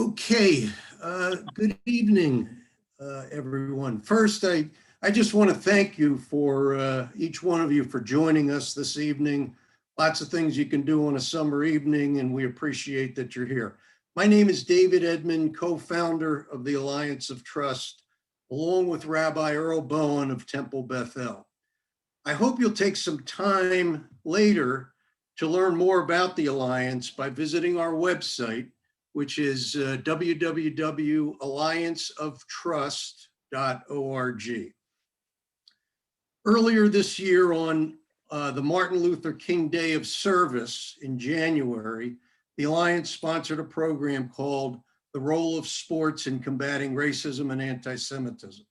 Okay, good evening, everyone. First, I just want to thank you for each one of you for joining us this evening. Lots of things you can do on a summer evening, and we appreciate that you're here. My name is David Edmond, co-founder of the Alliance of Trust, along with Rabbi Earl Bowen of Temple Bethel. I hope you'll take some time later to learn more about the Alliance by visiting our website, which is www.allianceoftrust.org. Earlier this year on the Martin Luther King Day of Service in January, the Alliance sponsored a program called The Role of Sports in Combating Racism and Antisemitism.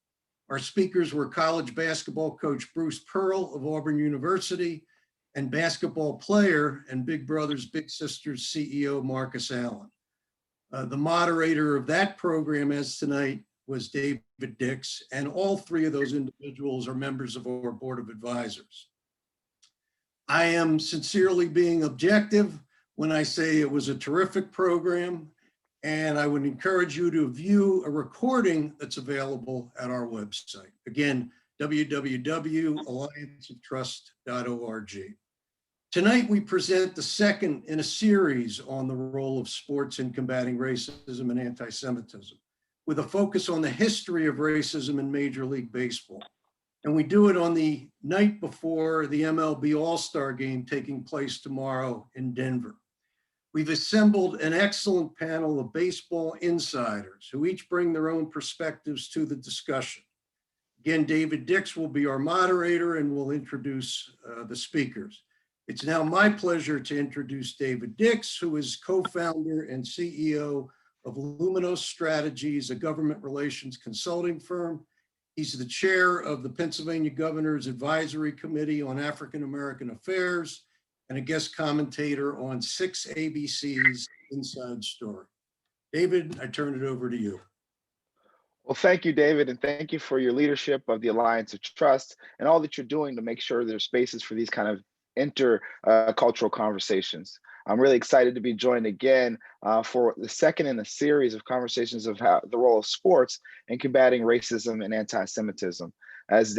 Our speakers were college basketball coach Bruce Pearl of Auburn University and basketball player and Big Brothers Big Sisters CEO Marcus Allen. The moderator of that program as tonight was David Dix, and all three of those individuals are members of our board of advisors. I am sincerely being objective when I say it was a terrific program, and I would encourage you to view a recording that's available at our website. Again, www.allianceoftrust.org. Tonight, we present the second in a series on the role of sports in combating racism and anti-Semitism, with a focus on the history of racism in Major League Baseball. And we do it on the night before the MLB All-Star Game taking place tomorrow in Denver. We've assembled an excellent panel of baseball insiders who each bring their own perspectives to the discussion. Again, David Dix will be our moderator and will introduce the speakers. It's now my pleasure to introduce David Dix, who is co-founder and CEO of Luminous Strategies, a government relations consulting firm. He's the chair of the Pennsylvania Governor's Advisory Committee on African American Affairs and a guest commentator on 6 ABC's Inside Story. David, I turn it over to you. Well, thank you, David, and thank you for your leadership of the Alliance of Trust and all that you're doing to make sure there's spaces for these kind of intercultural conversations. I'm really excited to be joined again for the second in a series of conversations of how the role of sports in combating racism and anti-Semitism. As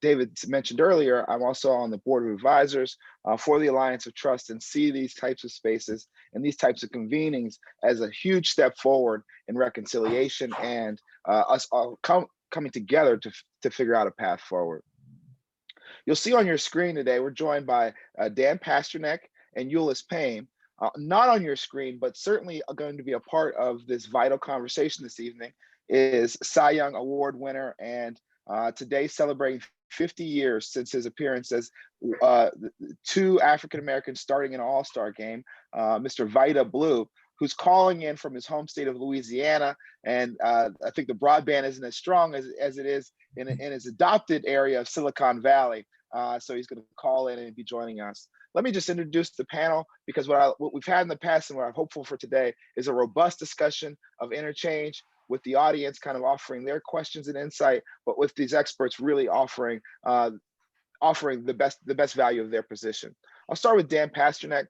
David mentioned earlier, I'm also on the board of advisors for the Alliance of Trust and see these types of spaces and these types of convenings as a huge step forward in reconciliation and us all coming together to figure out a path forward. You'll see on your screen today, we're joined by Dan Pasternack and Ulice Payne. Not on your screen, but certainly going to be a part of this vital conversation this evening is Cy Young Award winner and today celebrating 50 years since his appearance as two African Americans starting an all-star game, Mr. Vida Blue, who's calling in from his home state of Louisiana. And I think the broadband isn't as strong as it is in his adopted area of Silicon Valley. So he's going to call in and be joining us. Let me just introduce the panel, because what we've had in the past and what I'm hopeful for today is a robust discussion of interchange with the audience kind of offering their questions and insight, but with these experts really offering the best value of their position. I'll start with Dan Pasternack.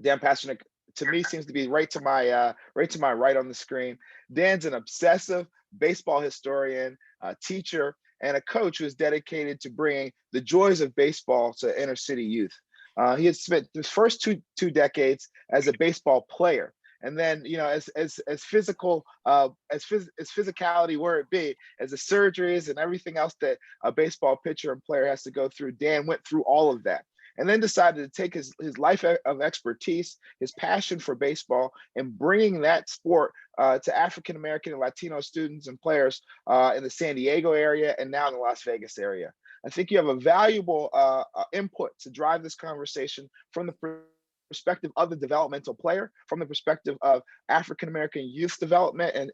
Dan Pasternack, to me, seems to be right to my right on the screen. Dan's an obsessive baseball historian, teacher, and a coach who is dedicated to bringing the joys of baseball to inner city youth. He has spent the first two decades as a baseball player, and then, you know, as physicality were it be, as the surgeries and everything else that a baseball pitcher and player has to go through, Dan went through all of that, and then decided to take his life of expertise, his passion for baseball, and bringing that sport to African American and Latino students and players in the San Diego area and now in the Las Vegas area. I think you have a valuable input to drive this conversation from the perspective of the developmental player, from the perspective of African American youth development and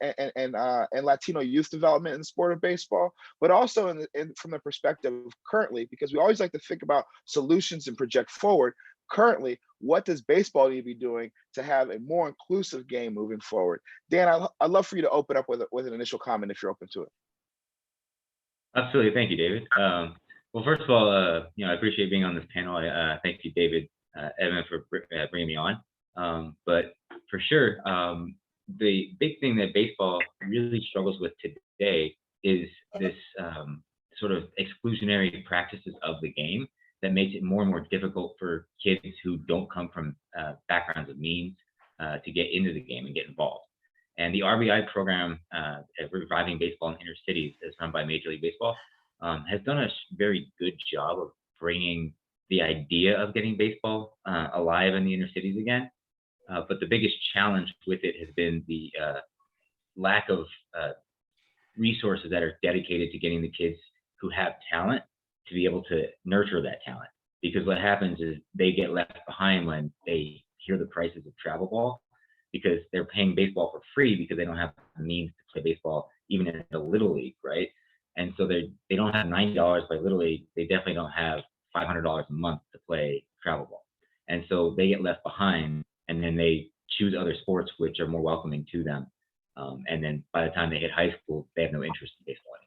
Latino youth development in the sport of baseball, but also from the perspective of currently, because we always like to think about solutions and project forward. Currently, what does baseball need to be doing to have a more inclusive game moving forward? Dan, I'd love for you to open up with an initial comment if you're open to it. Absolutely, thank you, David. Well, first of all, I appreciate being on this panel. Thank you, David Edmond, for bringing me on. But for sure, the big thing that baseball really struggles with today is this sort of exclusionary practices of the game that makes it more and more difficult for kids who don't come from backgrounds of means to get into the game and get involved. And the RBI program, Reviving Baseball in Inner Cities, is run by Major League Baseball, has done a very good job of bringing the idea of getting baseball alive in the inner cities again. But the biggest challenge with it has been the lack of resources that are dedicated to getting the kids who have talent to be able to nurture that talent. Because what happens is they get left behind when they hear the prices of travel ball, because they're paying baseball for free because they don't have the means to play baseball even in the Little League, right? And so they don't have $90 by Little League. They definitely don't have $500 a month to play travel ball. And so they get left behind, and then they choose other sports which are more welcoming to them. And then by the time they hit high school, they have no interest in baseball anymore.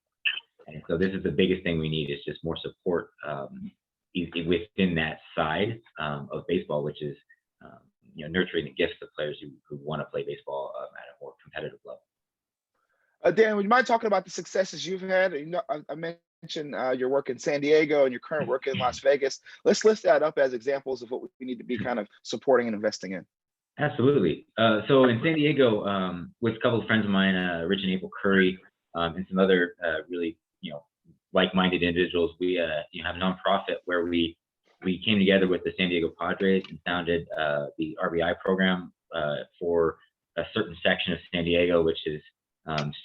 And so this is the biggest thing we need, is just more support within that side of baseball, which is nurturing the gifts of players who want to play baseball at a more competitive level. Dan, would you mind talking about the successes you've had? I mentioned your work in San Diego and your current work in Las Vegas. Let's list that up as examples of what we need to be kind of supporting and investing in. Absolutely. So in San Diego, with a couple of friends of mine, Rich and April Curry, and some other really like-minded individuals, we have a nonprofit where we came together with the San Diego Padres and founded the RBI program for a certain section of San Diego, which is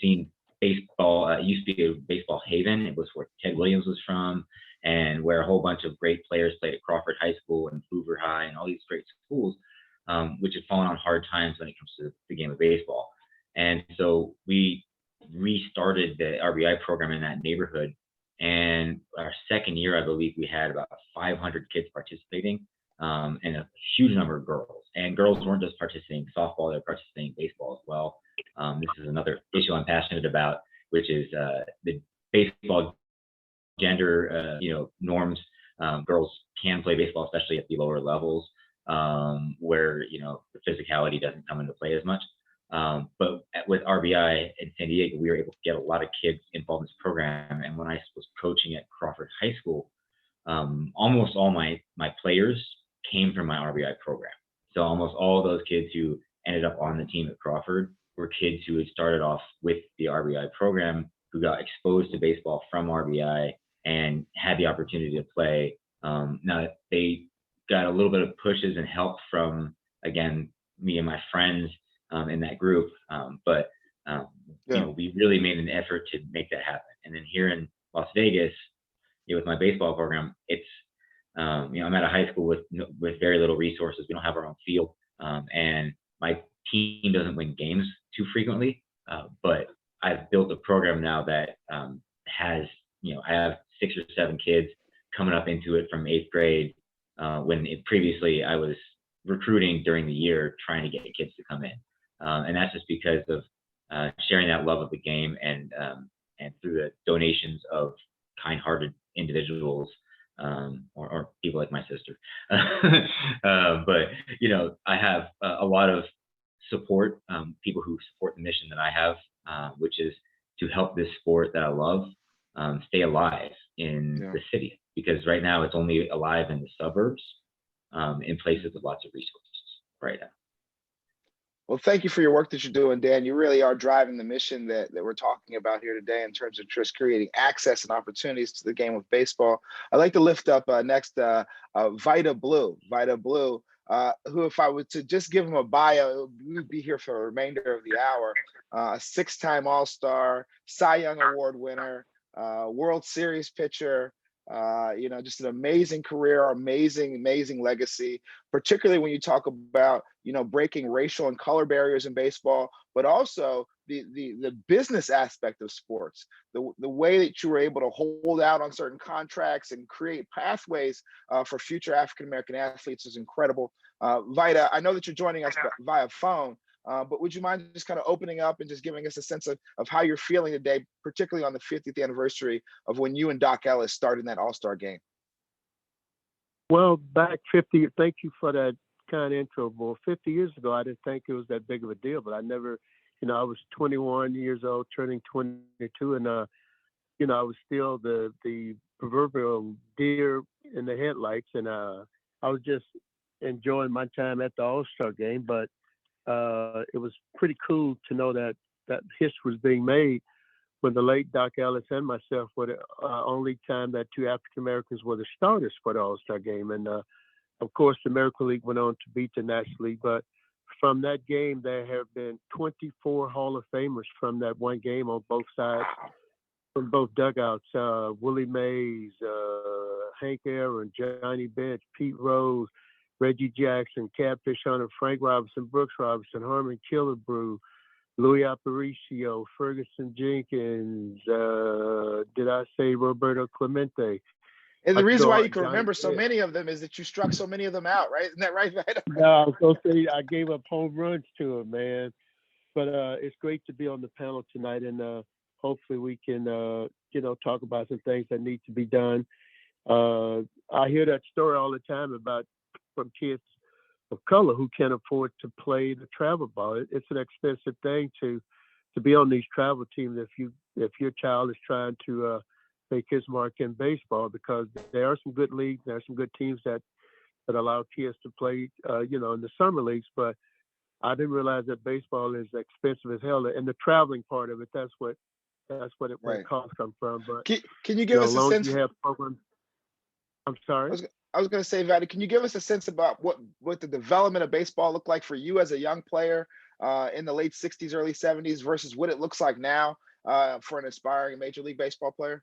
seen baseball. It used to be a baseball haven. It was where Ted Williams was from, and where a whole bunch of great players played at Crawford High School and Hoover High and all these great schools, which have fallen on hard times when it comes to the game of baseball. And so we restarted the RBI program in that neighborhood. And our second year, I believe we had about 500 kids participating, and a huge number of girls. And girls weren't just participating in softball, they were participating in baseball as well. This is another issue I'm passionate about, which is the baseball gender norms. Girls can play baseball, especially at the lower levels, where the physicality doesn't come into play as much. But with RBI in San Diego, we were able to get a lot of kids involved in this program. And when I was coaching at Crawford High School, almost all my players came from my RBI program. So almost all those kids who ended up on the team at Crawford were kids who had started off with the RBI program, who got exposed to baseball from RBI and had the opportunity to play. Now they got a little bit of pushes and help from, again, me and my friends in that group, but we really made an effort to make that happen. And then here in Las Vegas, with my baseball program, it's I'm at a high school with very little resources. We don't have our own field, and my team doesn't win games too frequently. But I've built a program now that has I have 6 or 7 kids coming up into it from 8th grade. When previously I was recruiting during the year, trying to get kids to come in. And that's just because of sharing that love of the game and through the donations of kind-hearted individuals or people like my sister. But I have a lot of support, people who support the mission that I have, which is to help this sport that I love stay alive in the city, because right now it's only alive in the suburbs, in places with lots of resources right now. Well, thank you for your work that you're doing, Dan. You really are driving the mission that we're talking about here today in terms of just creating access and opportunities to the game of baseball. I'd like to lift up next Vida Blue. Vida Blue, who, if I were to just give him a bio, we would be here for the remainder of the hour. A 6-time All-Star, Cy Young Award winner, World Series pitcher, just an amazing career, amazing legacy, particularly when you talk about, breaking racial and color barriers in baseball, but also the business aspect of sports, the way that you were able to hold out on certain contracts and create pathways for future African-American athletes is incredible. Vida, I know that you're joining us via phone, but would you mind just kind of opening up and just giving us a sense of how you're feeling today, particularly on the 50th anniversary of when you and Doc Ellis started in that All-Star game? Well, back 50, thank you for that kind intro, Bull. 50 years ago, I didn't think it was that big of a deal, but I never I was 21 years old, turning 22, and I was still the proverbial deer in the headlights, and I was just enjoying my time at the All-Star game. But it was pretty cool to know that history was being made when the late Doc Ellis and myself were the only time that two African Americans were the starters for the All-Star game. And of course, the American League went on to beat the National League. But from that game, there have been 24 Hall of Famers from that one game on both sides, from both dugouts. Willie Mays, Hank Aaron, Johnny Bench, Pete Rose, Reggie Jackson, Catfish Hunter, Frank Robinson, Brooks Robinson, Herman Killebrew, Louis Aparicio, Ferguson Jenkins, did I say Roberto Clemente? And the reason why you can Johnny remember so Bench. many of them is that you struck so many of them out, right? Isn't that right, Vida? No, I was going to say I gave up home runs to him, man. But it's great to be on the panel tonight, and hopefully we can, talk about some things that need to be done. I hear that story all the time from kids of color who can't afford to play the travel ball. It's an expensive thing to be on these travel teams if your child is trying to make his mark in baseball, because there are some good leagues, there are some good teams that allow kids to play, in the summer leagues. But I didn't realize that baseball is expensive as hell, and the traveling part of it, that's what where Right. the costs come from. But Can you give us a long as sense? you have programs. I'm sorry. I was going to say, Vida, can you give us a sense about what the development of baseball looked like for you as a young player in the late 60s, early 70s versus what it looks like now for an aspiring Major League Baseball player?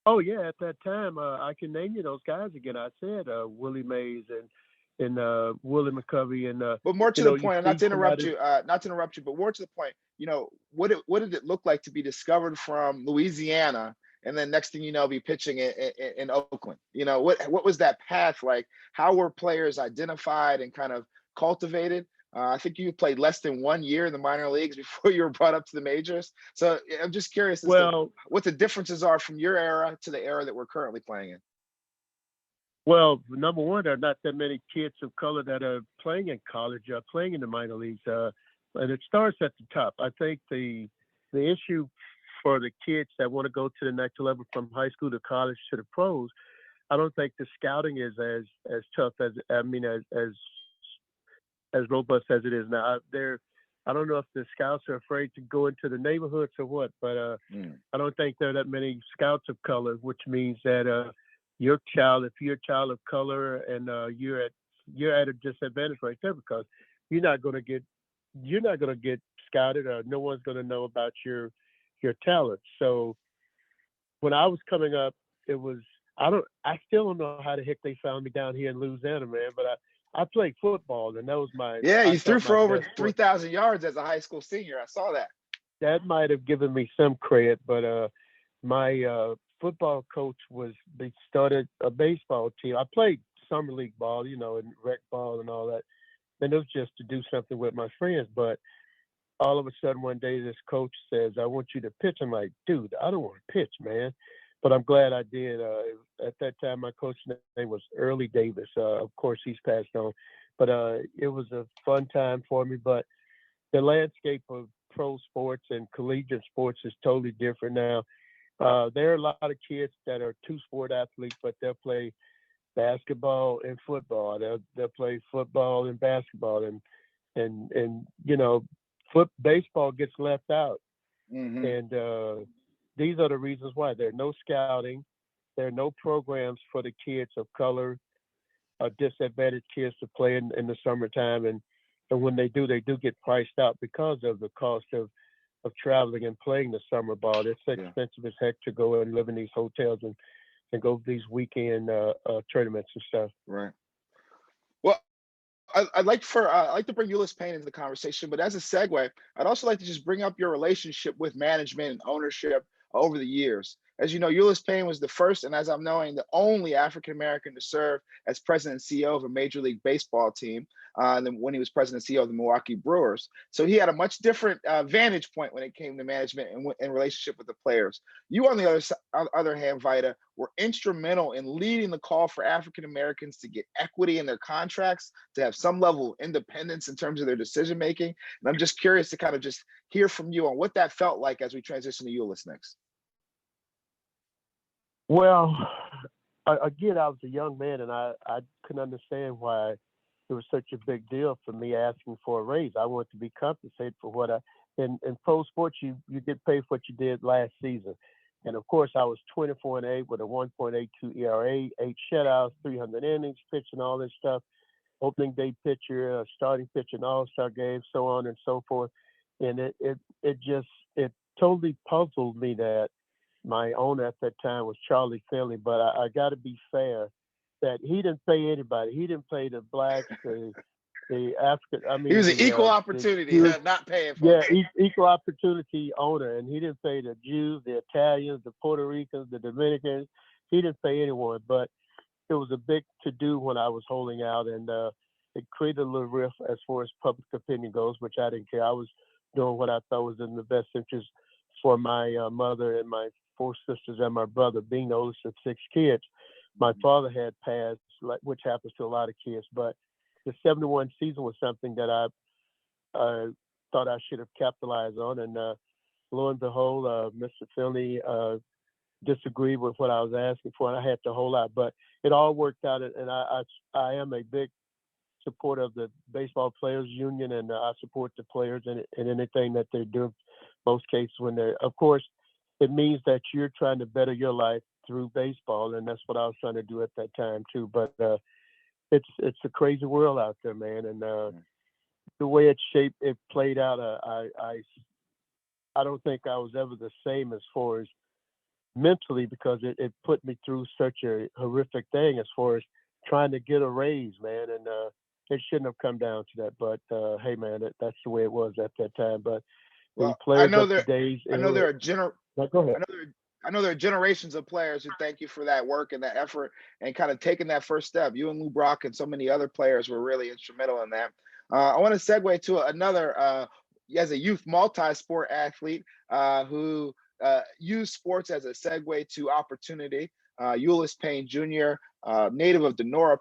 Oh yeah, at that time, I can name you those guys again. I said Willie Mays and Willie McCovey and. But more to the point, not to interrupt you, but more to the point. What did it look like to be discovered from Louisiana, and then next thing you know, be pitching in Oakland? What was that path like? How were players identified and kind of cultivated? I think you played less than 1 year in the minor leagues before you were brought up to the majors. So I'm just curious as to what the differences are from your era to the era that we're currently playing in. Well, number one, there are not that many kids of color that are playing in college, playing in the minor leagues, and it starts at the top. I think the issue for the kids that want to go to the next level from high school to college to the pros, I don't think the scouting is as tough as robust as it is now. I don't know if the scouts are afraid to go into the neighborhoods or what, but I don't think there are that many scouts of color, which means that your child, if you're a child of color and you're at a disadvantage right there, because you're not going to get scouted, or no one's going to know about your talent. So when I was coming up, I still don't know how the heck they found me down here in Louisiana, man, but I played football, and that was you threw for over 3,000 yards as a high school senior. I saw that. That might have given me some credit, but my football coach they started a baseball team. I played summer league ball, and rec ball and all that. And it was just to do something with my friends. But all of a sudden one day, this coach says, "I want you to pitch." I'm like, "Dude, I don't want to pitch, man." But I'm glad I did. At that time, my coach's name was Early Davis. Of course, he's passed on. But it was a fun time for me. But the landscape of pro sports and collegiate sports is totally different now. There are a lot of kids that are two-sport athletes, but they'll play basketball and football. They'll play football and basketball, and baseball gets left out. Mm-hmm. And these are the reasons why. There are no scouting. There are no programs for the kids of color, disadvantaged kids to play in the summertime. And when they do get priced out because of the cost of traveling and playing the summer ball. It's expensive as heck to go and live in these hotels and go to these weekend tournaments and stuff. Right. Well, I'd like to bring Ulice Payne into the conversation, but as a segue, I'd also like to just bring up your relationship with management and ownership over the years. As you know, Ulice Payne was the first, and as I'm knowing, the only African-American to serve as president and CEO of a Major League Baseball team than when he was president and CEO of the Milwaukee Brewers. So he had a much different vantage point when it came to management and relationship with the players. You, on the other hand, Vida, were instrumental in leading the call for African-Americans to get equity in their contracts, to have some level of independence in terms of their decision-making. And I'm just curious to kind of just hear from you on what that felt like as we transition to Ulice next. Well, again, I was a young man, and I couldn't understand why it was such a big deal for me asking for a raise. I wanted to be compensated for what in pro sports, you get paid for what you did last season. And of course, I was 24-8 with a 1.82 ERA, 8 shutouts, 300 innings, pitching, all this stuff, opening day pitcher, starting pitcher in All-Star games, so on and so forth. And it totally puzzled me that my owner at that time was Charlie Finley, but I got to be fair that he didn't pay anybody. He didn't pay the blacks, the African. I mean, he was an equal opportunity, not paying for. Yeah, equal opportunity owner, and he didn't pay the Jews, the Italians, the Puerto Ricans, the Dominicans. He didn't pay anyone, but it was a big to-do when I was holding out, and it created a little rift as far as public opinion goes, which I didn't care. I was doing what I thought was in the best interest for my mother and my 4 sisters and my brother. Being the oldest of 6 kids, my father had passed, which happens to a lot of kids. But the 71 season was something that I thought I should have capitalized on. And lo and behold, Mr. Finley disagreed with what I was asking for, and I had to hold out. But it all worked out, and I am a big supporter of the Baseball Players Union, and I support the players in anything that they do. Most cases when they're, of course, it means that you're trying to better your life through baseball, and that's what I was trying to do at that time too. But it's a crazy world out there, man, and the way it played out, I don't think I was ever the same as far as mentally, because it put me through such a horrific thing as far as trying to get a raise, man, and it shouldn't have come down to that. But hey, man, that's the way it was at that time. But well, I know there are generations of players who thank you for that work and that effort and kind of taking that first step. You and Lou Brock and so many other players were really instrumental in that. I want to segue to another, as a youth multi-sport athlete who used sports as a segue to opportunity. Ulice Payne Jr., native of Denora,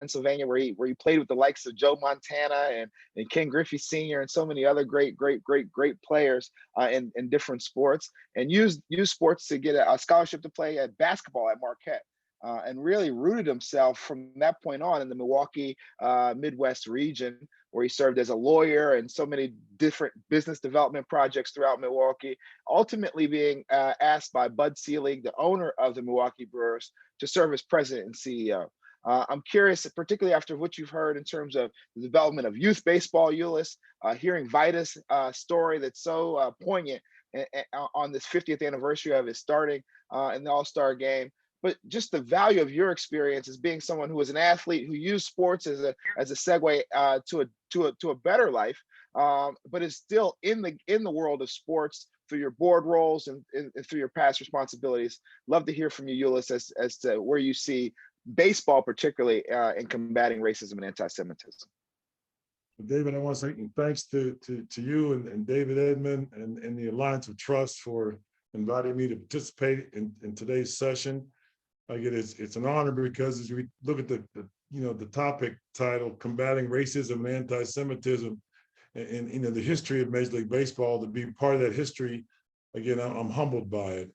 Pennsylvania, where he played with the likes of Joe Montana and Ken Griffey Sr. and so many other great players in different sports, and used sports to get a scholarship to play at basketball at Marquette, and really rooted himself from that point on in the Milwaukee Midwest region, where he served as a lawyer and so many different business development projects throughout Milwaukee, ultimately being asked by Bud Selig, the owner of the Milwaukee Brewers, to serve as president and CEO. I'm curious, particularly after what you've heard in terms of the development of youth baseball, Ulice, hearing Vida's story that's so poignant on this 50th anniversary of his starting in the All-Star game, but just the value of your experience as being someone who was an athlete who used sports as a segue to a better life, but is still in the world of sports through your board roles and through your past responsibilities. Love to hear from you, Ulice, as to where you see baseball, particularly in combating racism and anti-Semitism. David, I want to say thanks to you and David Edmond and the Alliance of Trust for inviting me to participate in today's session. Again, it's an honor, because as we look at the topic title, combating racism and anti-Semitism, and the history of Major League Baseball, to be part of that history, again, I'm humbled by it.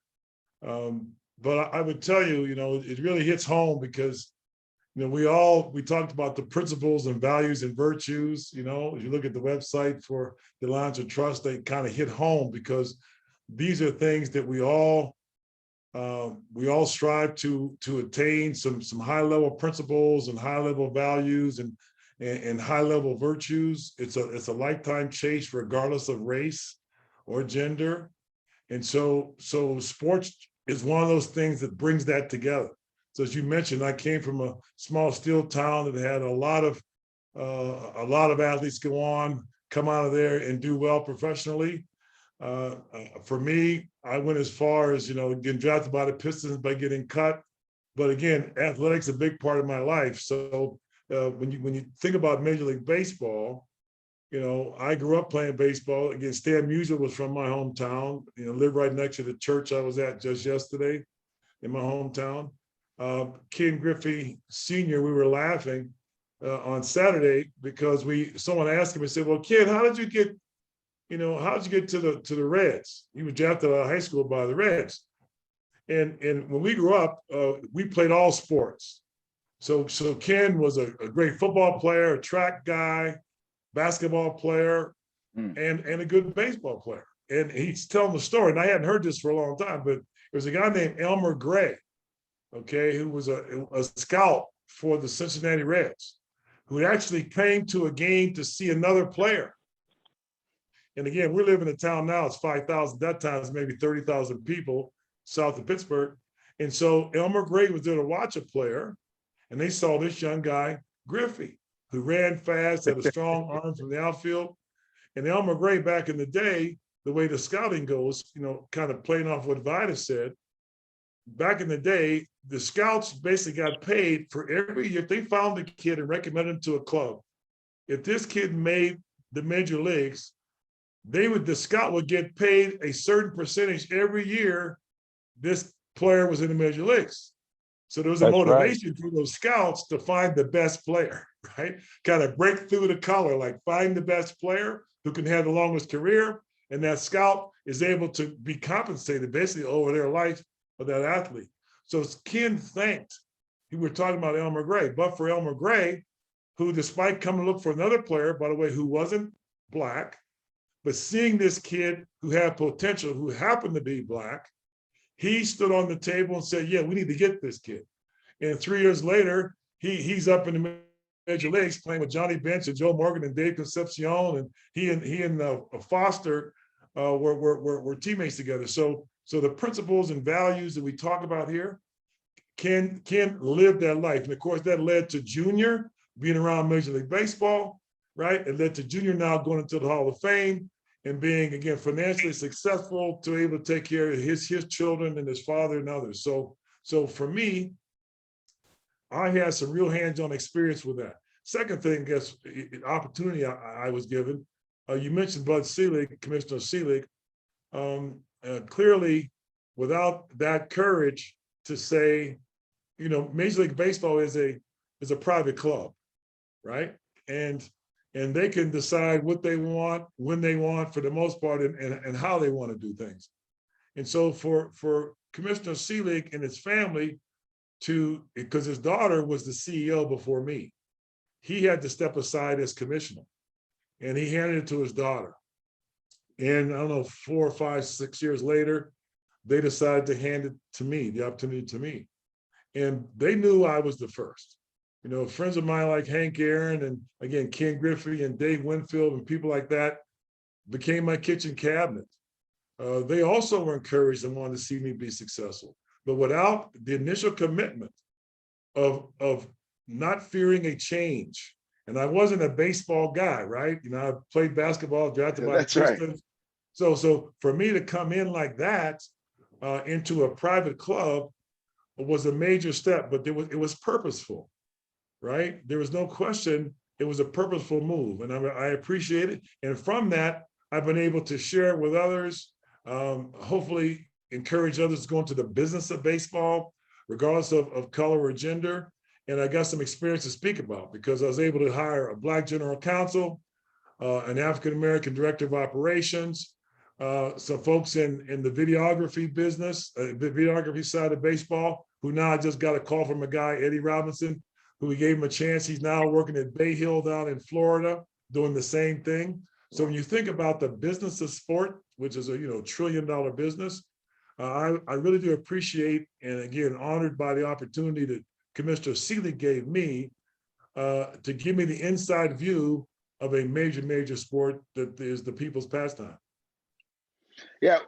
But I would tell you, it really hits home, because we talked about the principles and values and virtues. If you look at the website for the Alliance of Trust, they kind of hit home, because these are things that we all strive to attain, some high-level principles and high-level values and high-level virtues. It's a lifetime chase, regardless of race or gender. And so sports is one of those things that brings that together. So as you mentioned, I came from a small steel town that had a lot of athletes come out of there and do well professionally. For me, I went as far as, getting drafted by the Pistons by getting cut. But again, athletics is a big part of my life. So when you think about Major League Baseball, I grew up playing baseball. Again, Stan Musial was from my hometown, lived right next to the church I was at just yesterday in my hometown. Ken Griffey Sr., we were laughing on Saturday because someone asked him and said, well, Ken, how did you get to the Reds? He was drafted out of high school by the Reds. And when we grew up, we played all sports. So Ken was a great football player, a track guy, basketball player, and a good baseball player. And he's telling the story, and I hadn't heard this for a long time, but there's a guy named Elmer Gray, okay, who was a scout for the Cincinnati Reds, who actually came to a game to see another player. And again, we live in a town now, it's 5,000, that time it's maybe 30,000 people south of Pittsburgh. And so Elmer Gray was there to watch a player, and they saw this young guy, Griffey, who ran fast, had a strong arm from the outfield. And Elmer Gray, back in the day, the way the scouting goes, kind of playing off what Vida said, back in the day, the scouts basically got paid for every year. If they found a kid and recommended him to a club, if this kid made the major leagues, the scout would get paid a certain percentage every year this player was in the major leagues. So there was a motivation for those scouts to find the best player, right? Kind of break through the color, like find the best player who can have the longest career. And that scout is able to be compensated basically over their life of that athlete. So Ken thanked, we were talking about Elmer Gray, but for Elmer Gray, who despite coming to look for another player, by the way, who wasn't Black, but seeing this kid who had potential, who happened to be Black, he stood on the table and said, yeah, we need to get this kid. And 3 years later, he's up in the major leagues playing with Johnny Bench and Joe Morgan and Dave Concepcion, and he and Foster were teammates together. So the principles and values that we talk about here, Ken lived that life. And of course, that led to Junior being around Major League Baseball, right? It led to Junior now going into the Hall of Fame and being, again, financially successful to able to take care of his children and his father and others. So for me, I had some real hands-on experience with that. Second thing, I guess, opportunity I was given, you mentioned Bud Selig, Commissioner Selig. Clearly, without that courage to say, Major League Baseball is a private club, right? And they can decide what they want, when they want, for the most part, and how they want to do things. And so for Commissioner Selig and his family because his daughter was the CEO before me, he had to step aside as commissioner, and he handed it to his daughter. And I don't know, 4 or 5, 6 years later, they decided to hand it to me, the opportunity to me. And they knew I was the first. Friends of mine like Hank Aaron and, again, Ken Griffey and Dave Winfield and people like that became my kitchen cabinet. They also were encouraged and wanted to see me be successful. But without the initial commitment of not fearing a change, and I wasn't a baseball guy, right? I played basketball, drafted by the Pistons. Right. So for me to come in like that into a private club was a major step, but it was purposeful, right? There was no question it was a purposeful move, and I appreciate it. And from that, I've been able to share it with others, hopefully encourage others to go into the business of baseball, regardless of color or gender. And I got some experience to speak about because I was able to hire a Black general counsel, an African-American director of operations, some folks in the videography business, the videography side of baseball, who now I just got a call from a guy, Eddie Robinson, who we gave him a chance. He's now working at Bay Hill down in Florida, doing the same thing. So when you think about the business of sport, which is a $1 trillion business, I really do appreciate, and again, honored by the opportunity that Commissioner Selig gave me to give me the inside view of a major sport that is the people's pastime. Yeah,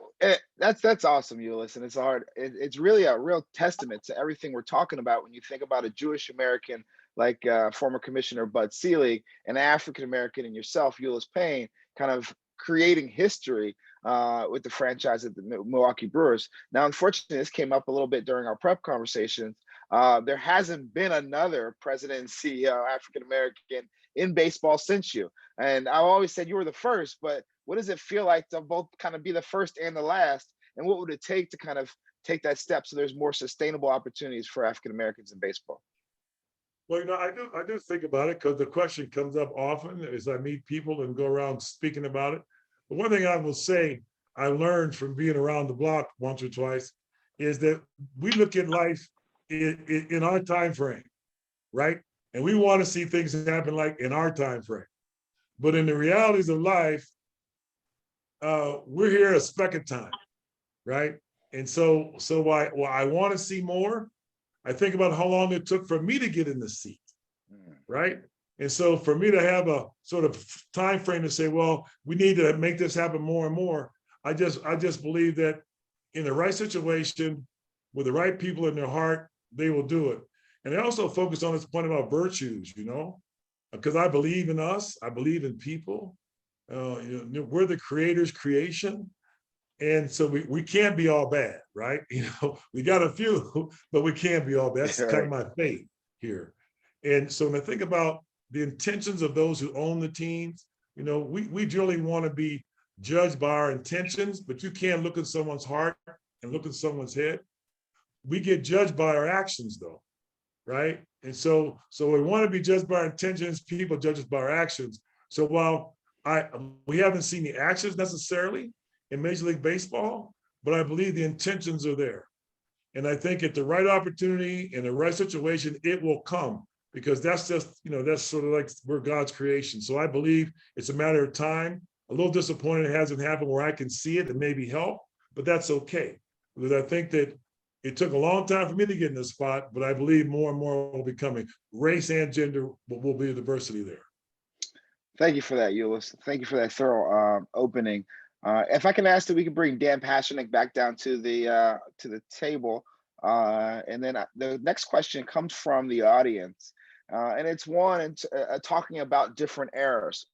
that's awesome, Ulice, and it's really a real testament to everything we're talking about when you think about a Jewish American like former Commissioner Bud Selig, an African American, and yourself, Ulice Payne, kind of creating history with the franchise of the Milwaukee Brewers. Now, unfortunately, this came up a little bit during our prep conversations. There hasn't been another president and CEO African-American in baseball since you. And I always said you were the first, but what does it feel like to both kind of be the first and the last? And what would it take to kind of take that step so there's more sustainable opportunities for African-Americans in baseball? Well, I do think about it because the question comes up often as I meet people and go around speaking about it. But one thing I will say I learned from being around the block once or twice is that we look at life in our time frame, right? And we want to see things happen like in our time frame. But in the realities of life, we're here a speck of time, right? And so I want to see more. I think about how long it took for me to get in the seat, right? And so for me to have a sort of time frame to say, well, we need to make this happen more and more. I just believe that in the right situation, with the right people in their heart, they will do it. And I also focus on this point about virtues, because I believe in us. I believe in people. We're the creator's creation. And so we can't be all bad, right? We got a few, but we can't be all bad. That's kind of my faith here. And so when I think about the intentions of those who own the teams, we generally want to be judged by our intentions, but you can't look at someone's heart and look at someone's head. We get judged by our actions though, right? And so we want to be judged by our intentions, people judge us by our actions. So while we haven't seen the actions necessarily in Major League Baseball, but I believe the intentions are there. And I think at the right opportunity, in the right situation, it will come, because that's just, that's sort of like we're God's creation. So I believe it's a matter of time. A little disappointed it hasn't happened where I can see it and maybe help, but that's okay. Because I think that it took a long time for me to get in this spot, but I believe more and more will be coming. Race and gender will be a diversity there. Thank you for that, Ulice. Thank you for that thorough opening. If I can ask that we can bring Dan Pasternack back down to the table, and then the next question comes from the audience, and it's talking about different eras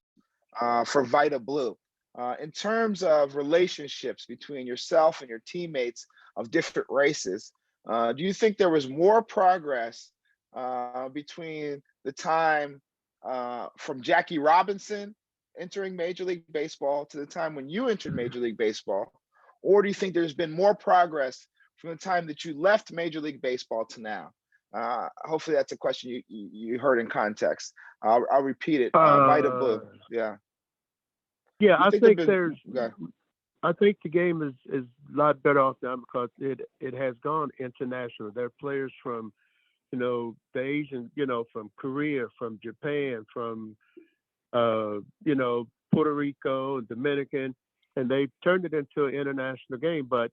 for Vida Blue. In terms of relationships between yourself and your teammates of different races, do you think there was more progress between the time from Jackie Robinson entering Major League Baseball to the time when you entered Major League Baseball? Or do you think there's been more progress from the time that you left Major League Baseball to now? Hopefully that's a question you heard in context. I'll repeat it. Vida Blue. Yeah. Yeah, I think I think the game is a lot better off now because it has gone international. There are players from, the Asian, from Korea, from Japan, from Puerto Rico, Dominican, and they've turned it into an international game. But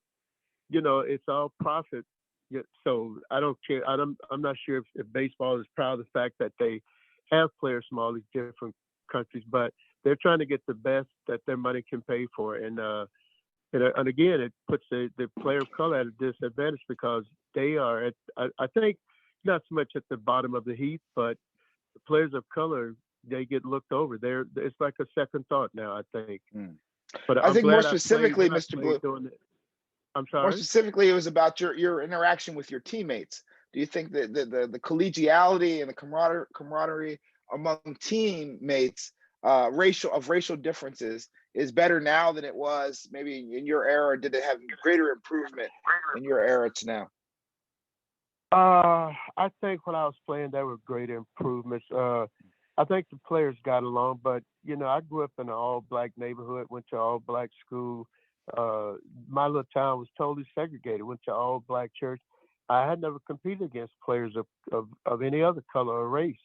it's all profit. So I don't care. I'm not sure if baseball is proud of the fact that they have players from all these different countries, but they're trying to get the best that their money can pay for. And again, it puts the player of color at a disadvantage because they are I think not so much at the bottom of the heap, but the players of color, they get looked over. It's like a second thought now, I think. But I think more specifically, Mr. Blue, I'm sorry? More specifically, it was about your interaction with your teammates. Do you think that the collegiality and the camaraderie among teammates, racial differences, is better now than it was maybe in your era? Or did it have greater improvement in your era to now? I think when I was playing, there were great improvements. I think the players got along, but I grew up in an all-black neighborhood, went to all-black school. My little town was totally segregated. Went to all-black church. I had never competed against players of any other color or race,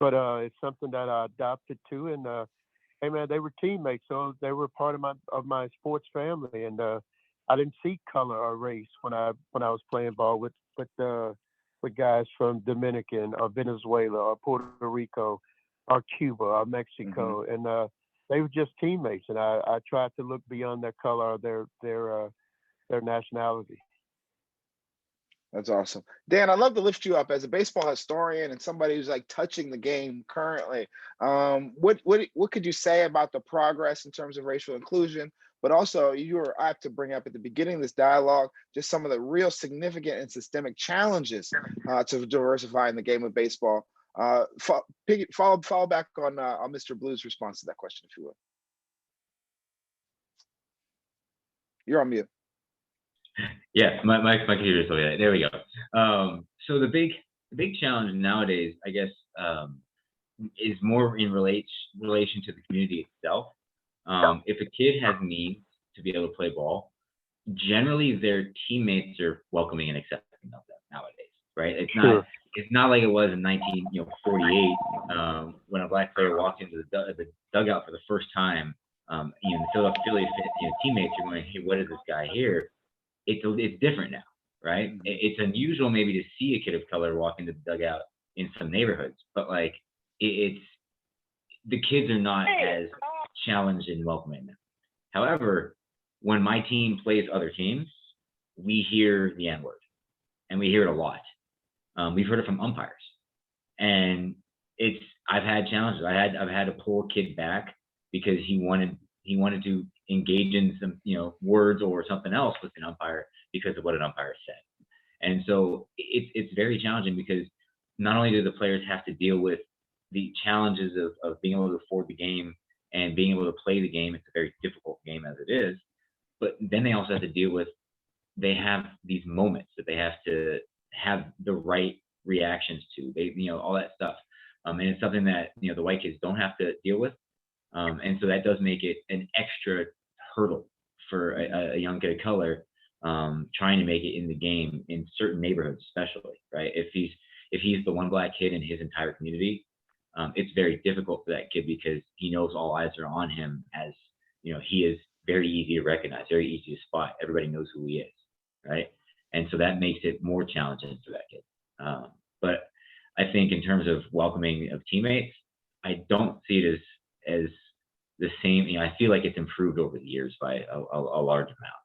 but it's something that I adopted to. And hey, man, they were teammates, so they were part of my sports family. And I didn't see color or race when I was playing ball with guys from Dominican or Venezuela or Puerto Rico or Cuba or Mexico, and they were just teammates. And I tried to look beyond their color or their nationality. That's awesome. Dan, I'd love to lift you up as a baseball historian and somebody who's like touching the game currently. What could you say about the progress in terms of racial inclusion? But also, you were apt to bring up at the beginning of this dialogue just some of the real significant and systemic challenges to diversifying the game of baseball. Follow back on Mr. Blue's response to that question, if you will. You're on mute. Yeah, my computer is still there. We go. So the big challenge nowadays, I guess, is more in relation to the community itself. If a kid has needs to be able to play ball, generally their teammates are welcoming and accepting of them nowadays, right? It's not like it was in 1948 when a black player walked into the dugout for the first time. The Philadelphia Phillies teammates are going, hey, what is this guy here? It's different now, right? It's unusual maybe to see a kid of color walk into the dugout in some neighborhoods, but like it's the kids are not as challenged in welcoming them. However, when my team plays other teams, we hear the N-word, and we hear it a lot. We've heard it from umpires, and I've had challenges. I've had to pull a kid back because he wanted to engage in some words or something else with an umpire because of what an umpire said. And so it's very challenging because not only do the players have to deal with the challenges of being able to afford the game and being able to play the game, it's a very difficult game as it is, but then they also have to deal with, they have these moments that they have to have the right reactions to, all that stuff. And it's something that the white kids don't have to deal with. And so that does make it an extra hurdle for a young kid of color trying to make it in the game in certain neighborhoods, especially, right? If he's the one black kid in his entire community, it's very difficult for that kid because he knows all eyes are on him, as he is very easy to recognize, very easy to spot. Everybody knows who he is, right? And so that makes it more challenging for that kid. But I think in terms of welcoming of teammates, I don't see it as the same. I feel like it's improved over the years by a large amount.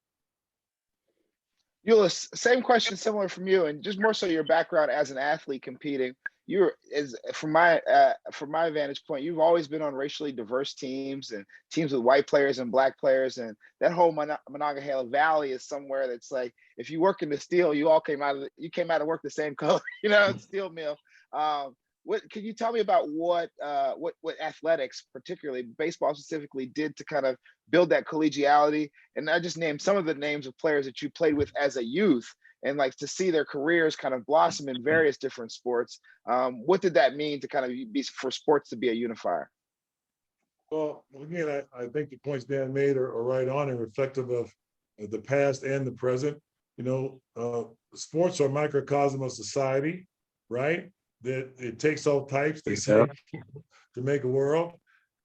Ulice, same question, similar from you, and just more so your background as an athlete competing. From my vantage point, you've always been on racially diverse teams and teams with white players and black players, and that whole Monongahela Valley is somewhere that's like, if you work in the steel, you came out of work the same color, steel mill. Can you tell me about what athletics, particularly baseball specifically, did to kind of build that collegiality? And I just named some of the names of players that you played with as a youth, and like to see their careers kind of blossom in various different sports. What did that mean to kind of be for sports to be a unifier? Well, again, I think the points Dan made are right on and reflective of the past and the present. Sports are a microcosm of society, right? That it takes all types, they say, to make a world.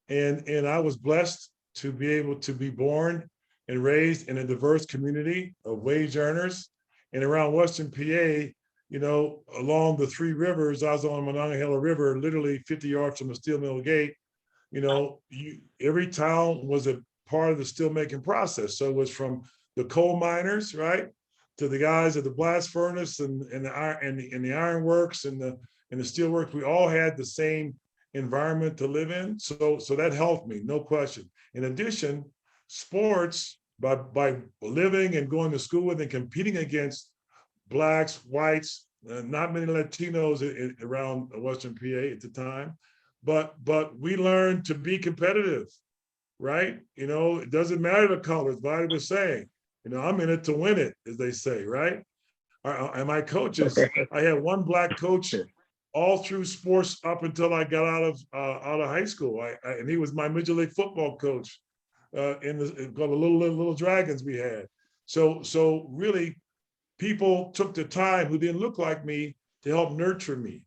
And I was blessed to be able to be born and raised in a diverse community of wage earners. And around Western PA, along the three rivers, I was on Monongahela River, literally 50 yards from the steel mill gate. Every town was a part of the steelmaking process. So it was from the coal miners, right, to the guys at the blast furnace and the iron works and the steelworks. We all had the same environment to live in. So that helped me, no question. In addition, sports, by living and going to school with and competing against blacks, whites, not many Latinos around Western PA at the time, but we learned to be competitive, right? It doesn't matter the colors, Vida was saying, I'm in it to win it, as they say, right? And my coaches, I had one black coach all through sports up until I got out of high school. And he was my Major League Football coach in the little Dragons we had. So really, people took the time who didn't look like me to help nurture me,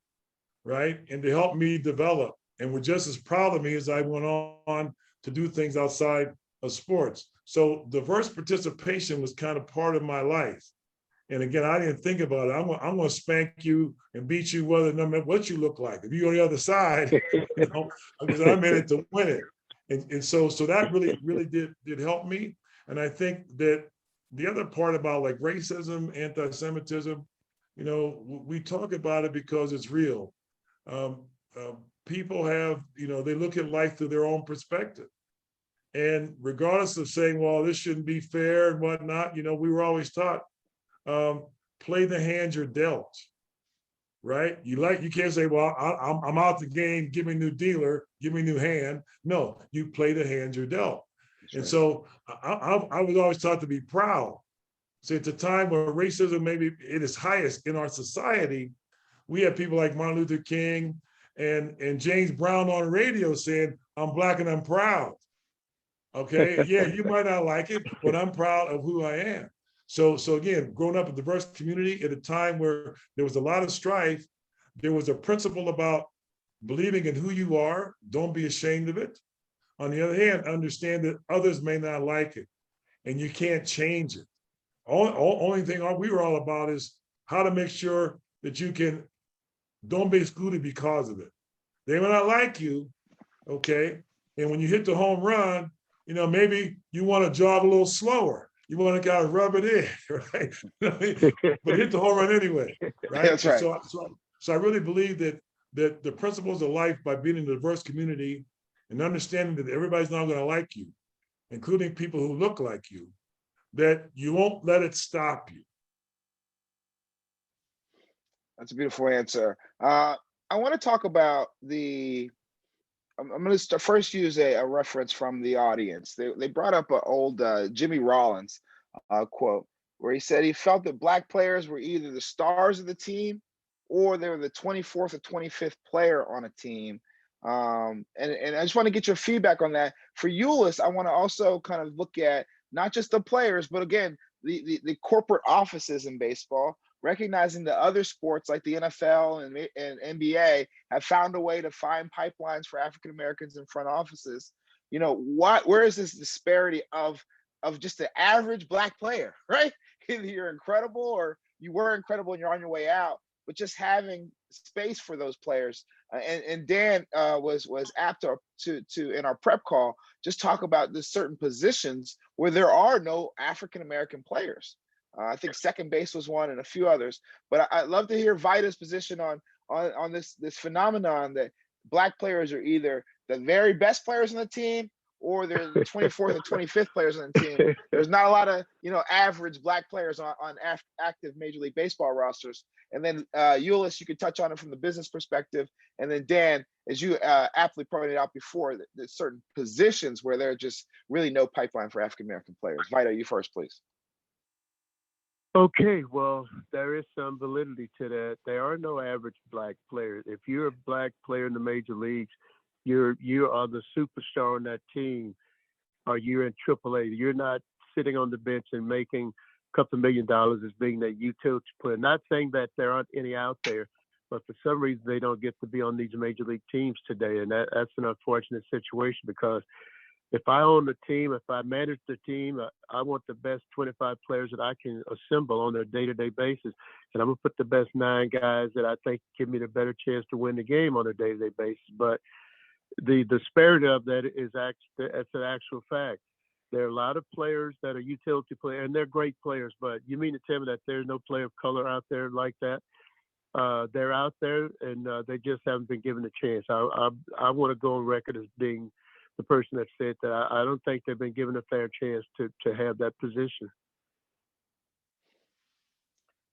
right? And to help me develop, and were just as proud of me as I went on to do things outside of sports. So diverse participation was kind of part of my life. And again, I didn't think about it. I'm going to spank you and beat you no matter what you look like. If you're on the other side, because I'm in it to win it. And so that really did help me. And I think that the other part about like racism, anti-Semitism, we talk about it because it's real. People have, they look at life through their own perspective. And regardless of saying, well, this shouldn't be fair and whatnot, we were always taught, play the hand you're dealt, right? You can't say, well, I'm out the game, give me a new dealer, give me a new hand. No, you play the hand you're dealt. That's and right. So I was always taught to be proud. So at the time where racism maybe at its highest in our society, we had people like Martin Luther King and James Brown on the radio saying, I'm Black and I'm proud. Okay, yeah, you might not like it, but I'm proud of who I am. So again, growing up in a diverse community at a time where there was a lot of strife, there was a principle about believing in who you are, don't be ashamed of it. On the other hand, understand that others may not like it and you can't change it. Only thing we were all about is how to make sure that don't be excluded because of it. They may not like you, okay? And when you hit the home run, maybe you want to jog a little slower. You want to kind of rub it in, right? But hit the home run anyway, right? That's right. So I really believe that the principles of life, by being in a diverse community and understanding that everybody's not going to like you, including people who look like you, that you won't let it stop you. That's a beautiful answer. I want to talk about I'm going to first use a reference from the audience. They brought up an old Jimmy Rollins quote where he said he felt that Black players were either the stars of the team or they were the 24th or 25th player on a team. And I just want to get your feedback on that. For Ulice, I want to also kind of look at not just the players, but again, the corporate offices in baseball, recognizing that other sports like the NFL and NBA have found a way to find pipelines for African Americans in front offices. Where is this disparity of just the average Black player, right? Either you're incredible or you were incredible and you're on your way out, but just having space for those players. And Dan was apt to in our prep call just talk about the certain positions where there are no African American players. I think second base was one and a few others. But I'd love to hear Vida's position on this phenomenon that Black players are either the very best players on the team or they're the 24th and 25th players on the team. There's not a lot of average Black players on active Major League Baseball rosters. And then Ulice, you could touch on it from the business perspective. And then Dan, as you aptly pointed out before, there's certain positions where there are just really no pipeline for African American players. Vida, you first, please. Okay, well, there is some validity to that. There are no average Black players. If you're a Black player in the major leagues, you are the superstar on that team, or you're in AAA. You're not sitting on the bench and making a couple $1 million as being that utility player. Not saying that there aren't any out there, but for some reason they don't get to be on these major league teams today, and that's an unfortunate situation because if I own the team, if I manage the team, I want the best 25 players that I can assemble on a day-to-day basis. And I'm going to put the best 9 guys that I think give me the better chance to win the game on a day-to-day basis. But the disparity of that that's an actual fact. There are a lot of players that are utility players, and they're great players. But you mean to tell me that there's no player of color out there like that? They're out there, and they just haven't been given a chance. I want to go on record as being the person that said that I don't think they've been given a fair chance to have that position.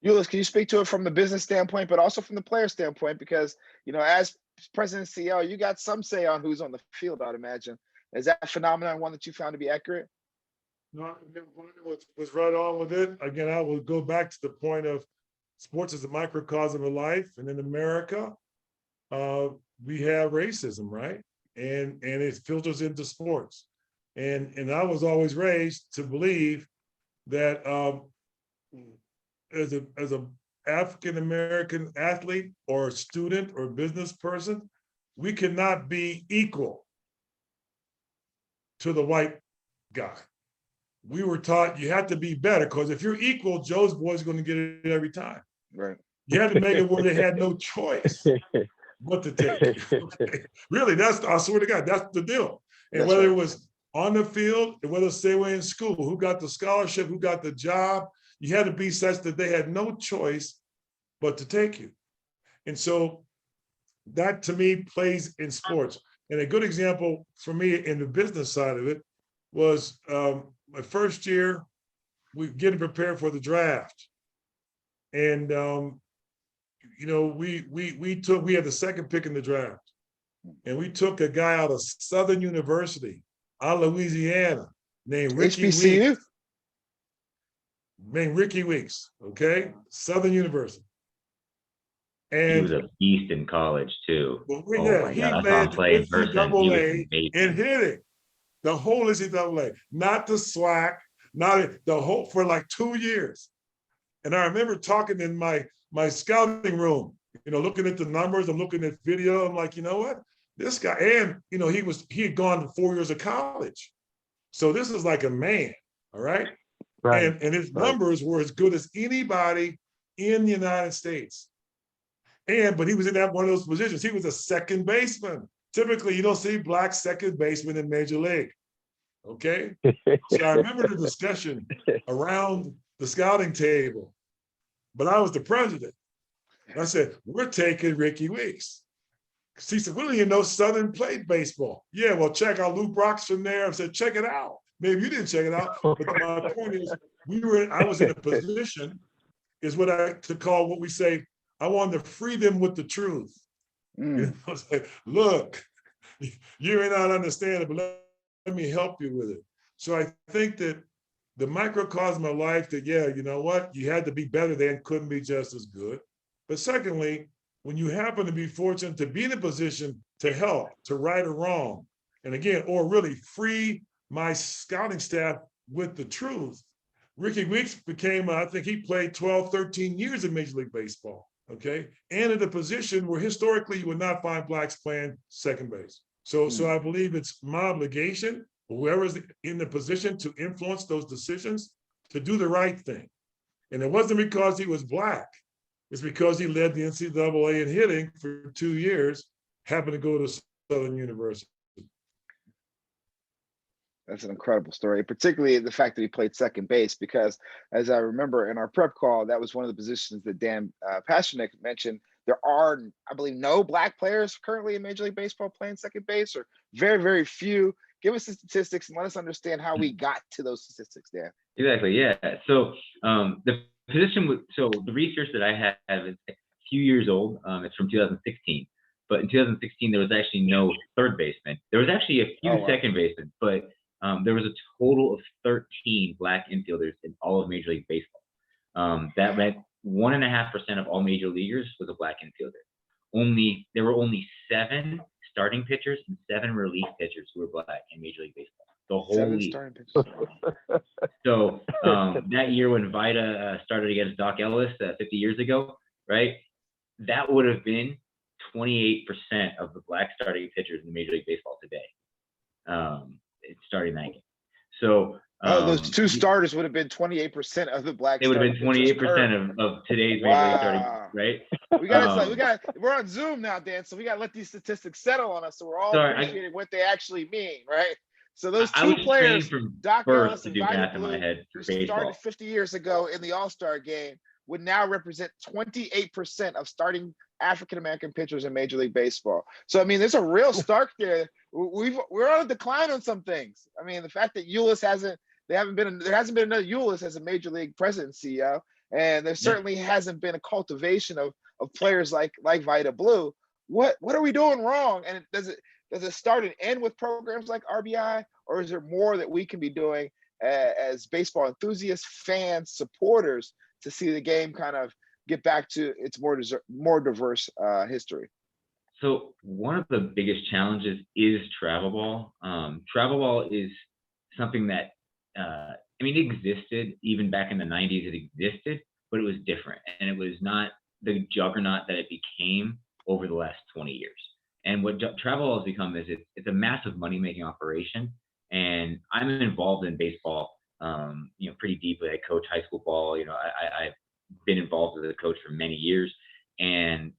Ulice, can you speak to it from the business standpoint, but also from the player standpoint? Because, as president and CEO, you got some say on who's on the field, I'd imagine. Is that phenomenon one that you found to be accurate? No, was right on with it. Again, I will go back to the point of sports is a microcosm of life. And in America, we have racism, right? And it filters into sports. And I was always raised to believe that as a African-American athlete or student or business person, we cannot be equal to the white guy. We were taught you have to be better because if you're equal, Joe's boy's going to get it every time. Right. You had to make it where they had no choice but to take. Okay. Really, I swear to God, that's the deal. And that's whether right. It was on the field, and whether they were in school, who got the scholarship, who got the job, you had to be such that they had no choice but to take you. And so that to me plays in sports. And a good example for me in the business side of it was my first year, we getting prepared for the draft. And you know, we had the second pick in the draft. And we took a guy out of Southern University, out of Louisiana, named Ricky HBCU? Weeks. Named Ricky Weeks, okay? Southern University. He was And a beast in college too. well, Oh yeah, my he God, I saw him led play in person. He was NCAA amazing. in hitting. The whole NCAA, not the SWAC, not the whole for like 2 years. And I remember talking in my scouting room, you know, looking at the numbers, I'm looking at video. I'm like, you know what? This guy, and you know, he had gone to 4 years of college. So this is like a man, all right? Right. And his numbers were as good as anybody in the United States. But he was in that one of those positions. He was a second baseman. Typically, you don't see black second baseman in Major League. Okay. So I remember the discussion around the scouting table, but I was the president. I said, we're taking Ricky Weeks. He said, we don't even know Southern played baseball. Yeah, well, check out Lou Brock's from there. I said, check it out. Maybe you didn't check it out. But my point is, I was in a position, is what to call what we say, I wanted to free them with the truth. You know, I was like, look, you may not understand it, but let me help you with it. So I think that the microcosm of life that, yeah, you know what, you had to be better than, couldn't be just as good. But secondly, when you happen to be fortunate to be in a position to help, to right or wrong, and again, or really free my scouting staff with the truth, Ricky Weeks became, I think he played 12, 13 years in Major League Baseball, okay? And in a position where historically you would not find blacks playing second base. So I believe it's my obligation, whoever's in the position to influence those decisions, to do the right thing. And it wasn't because he was black. It's because he led the NCAA in hitting for 2 years, happened to go to Southern University. That's an incredible story, particularly the fact that he played second base, because as I remember in our prep call, that was one of the positions that Dan Pasternack mentioned. There are, I believe, no black players currently in Major League Baseball playing second base, or very, very few. Give us the statistics and let us understand how we got to those statistics, Dan. Exactly, yeah. So the position, so the research that I have is a few years old. It's from 2016. But in 2016, there was actually no third baseman. There was actually a few second basemen, but there was a total of 13 black infielders in all of Major League Baseball. That meant 1.5% of all major leaguers was a black infielder. There were only 7 starting pitchers and 7 relief pitchers who were black in Major League Baseball. The whole league. So that year when Vida started against Doc Ellis 50 years ago, right? That would have been 28% of the black starting pitchers in Major League Baseball today. Starting that game. So those 2 starters would have been 28% of the black. They would have been 28% of today's Major League starting, right? We're on Zoom now, Dan, so we gotta let these statistics settle on us, so we're all appreciating what they actually mean, right? So those 2 players, Doc Ellis and Vida Blue, who started 50 years ago in the All-Star game, would now represent 28% of starting African-American pitchers in Major League Baseball. So, I mean, there's a real stark there. We're on a decline on some things. I mean, the fact that Ulice there hasn't been another Ulice as a Major League president and CEO, and there certainly hasn't been a cultivation of players like Vida Blue. What are we doing wrong? And does it start and end with programs like RBI, or is there more that we can be doing as baseball enthusiasts, fans, supporters, to see the game kind of get back to its more diverse history? So one of the biggest challenges is travel ball. Travel ball is something that, it existed even back in the 90s. It existed, but it was different. And it was not the juggernaut that it became over the last 20 years. And what travel ball has become is it's a massive money-making operation. And I'm involved in baseball, pretty deeply. I coach high school ball. I've been involved as a coach for many years, and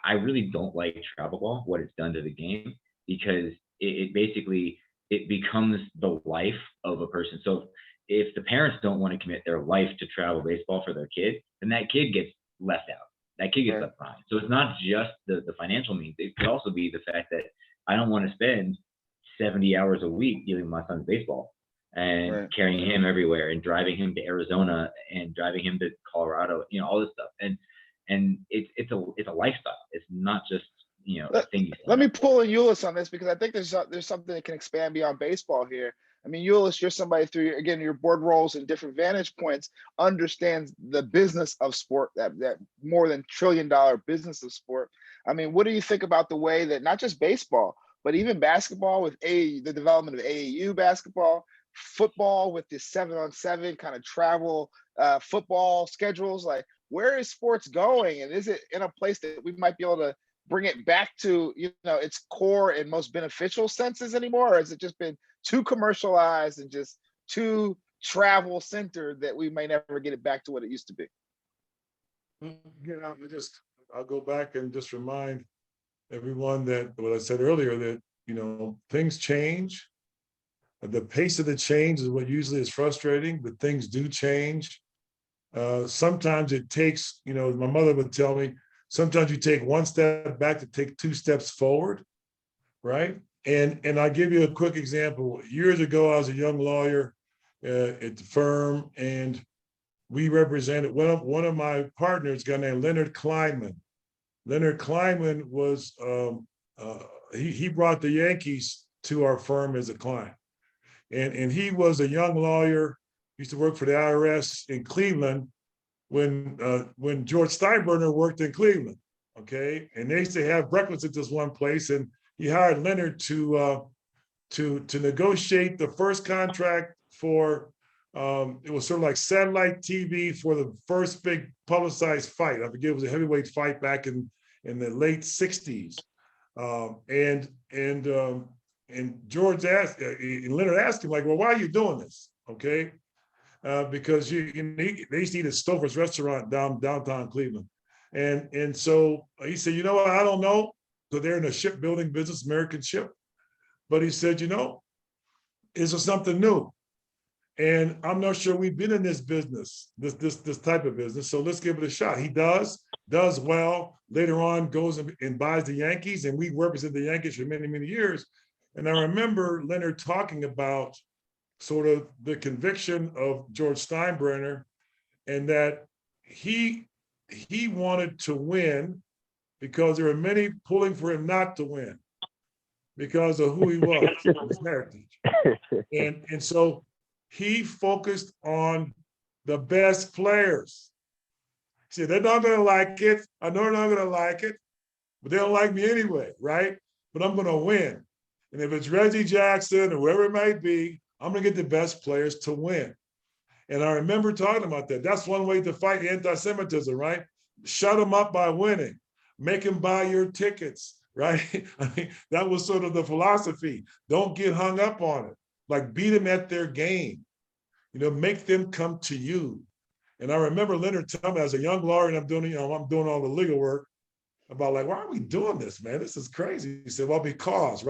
I really don't like travel ball, what it's done to the game, because it basically becomes the life of a person. So if the parents don't want to commit their life to travel baseball for their kid, then that kid gets left out. that kid gets Right. left behind. So it's not just the financial means. It could also be the fact that I don't want to spend 70 hours a week dealing with my son's baseball and Right. carrying him everywhere and driving him to Arizona and driving him to Colorado, all this stuff. And it's a lifestyle. It's not just, a thing you Let sign me up for. pull in Ulice on this, because I think there's something that can expand beyond baseball here. I mean, Ulice, you're somebody through, again, your board roles and different vantage points, understands the business of sport, that more than $1 trillion business of sport. I mean, what do you think about the way that not just baseball, but even basketball with the development of AAU basketball, football with the 7-on-7 kind of travel football schedules? Like, where is sports going? And is it in a place that we might be able to bring it back to, its core and most beneficial senses anymore? Or has it just been too commercialized and just too travel centered that we may never get it back to what it used to be? I'll go back and just remind everyone that what I said earlier, that, things change. The pace of the change is what usually is frustrating, but things do change. Sometimes it takes, my mother would tell me, sometimes you take one step back to take 2 steps forward, right? And I'll give you a quick example. Years ago, I was a young lawyer at the firm, and we represented one of my partners, a guy named Leonard Kleinman. Leonard Kleinman was, he brought the Yankees to our firm as a client. And he was a young lawyer, used to work for the IRS in Cleveland when George Steinbrenner worked in Cleveland, okay? And they used to have breakfast at this one place, and he hired Leonard to negotiate the first contract for, it was sort of like satellite TV for the first big publicized fight. I forget, it was a heavyweight fight back in the late 60s. And George asked, and Leonard asked him, like, well, why are you doing this? Okay. Because they used to eat at Stover's restaurant downtown Cleveland. And so he said, you know what, I don't know, because they're in a shipbuilding business, American ship. But he said, this is something new. And I'm not sure we've been in this business, this type of business. So let's give it a shot. He does well. Later on, goes and buys the Yankees, and we represent the Yankees for many, many years. And I remember Leonard talking about sort of the conviction of George Steinbrenner, and that he wanted to win because there were many pulling for him not to win because of who he was, his heritage. And so he focused on the best players. He said, they're not going to like it. I know they're not going to like it, but they don't like me anyway, right? But I'm going to win. And if it's Reggie Jackson or whoever it might be, I'm going to get the best players to win. And I remember talking about that. That's one way to fight anti-Semitism, right? Shut them up by winning. Make them buy your tickets, right? I mean, that was sort of the philosophy. Don't get hung up on it. Like, beat them at their game. Make them come to you. And I remember Leonard telling me, as a young lawyer, and I'm doing all the legal work, about like, why are we doing this, man? This is crazy. He said, well, because